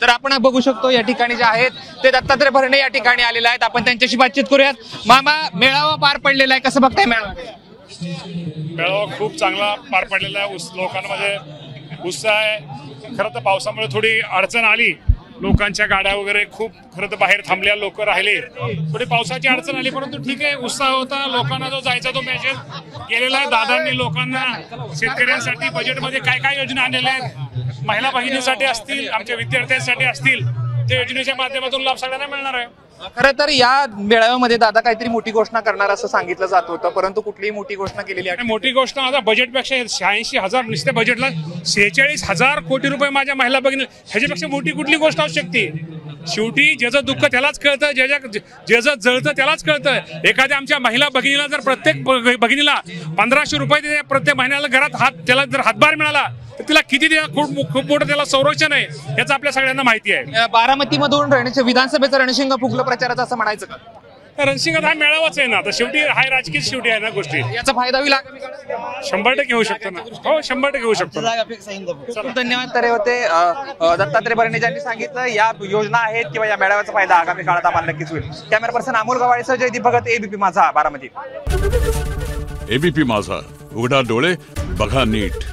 तर आपण बघू शकतो या ठिकाणी जे आहेत ते दत्तात्रय भरणे या ठिकाणी आलेले आहेत. आपण त्यांच्याशी बातचीत करूयात. मामा, मेळावा पार पडलेला आहे, कसं बघताय मेळावा? मेळावा खूप चांगला पार पडलेला आहे. लोकांमध्ये उत्साह आहे. खरं तर पावसामुळे थोडी अडचण आली, लोकांच्या गाड्या वगैरे खूप खरं तर बाहेर थांबल्या, लोक राहिले, थोडी पावसाची अडचण आली, परंतु ठीक आहे, उत्साह होता. लोकांना जो जायचा तो मेसेज गेलेला आहे. दादांनी लोकांना शेतकऱ्यांसाठी बजेटमध्ये काय काय योजना आणलेल्या आहेत, महिला भगिनींसाठी असतील, आमच्या विद्यार्थ्यांसाठी असतील, त्या योजनेच्या माध्यमातून लाभ सगळ्यांना मिळणार आहे. खरं तर या मेळाव्यामध्ये दादा काहीतरी मोठी घोषणा करणार असं सांगितलं जात होतं, परंतु कुठलीही मोठी घोषणा केलेली आहे? मोठी गोष्ट आता बजेटपेक्षा 86,000 नुसत्या बजेटला 46,000 कोटी रुपये माझ्या महिला भगिनी, ह्याच्यापेक्षा मोठी कुठली गोष्ट असू शकते? शेवटी ज्याचं दुःख त्यालाच कळतं, ज्याचं जळतं त्यालाच कळतं. एखाद्या आमच्या महिला भगिनीला जर प्रत्येक भगिनीला 1,500 रुपये प्रत्येक महिन्याला घरात त्याला जर हातभार मिळाला तर तिला किती खूप मोठं त्याला संरक्षण आहे, याचं आपल्या सगळ्यांना माहिती आहे. बारामतीमधून विधानसभेचं रणशिंग फुगलं प्रचाराचं असं म्हणायचं का? रणशिंगात हा मेळावाच आहे ना, तर शेवटी हाय राजकीय शेवटी आहे ना गोष्टी. याचा फायदा होईल? 100% होऊ शकतो ना. हो, 100% होऊ शकतो. धन्यवाद. तर होते दत्तात्रय भरणे ज्यांनी सांगितलं या योजना आहेत किंवा या मेळाव्याचा फायदा आगामी काळात आम्हाला नक्कीच होईल. कॅमेरा पर्सन अमोल गवाळेसह जयदीप भगत, एबीपी माझा, बारामती. एबीपी माझा, उघडा डोळे बघा नीट.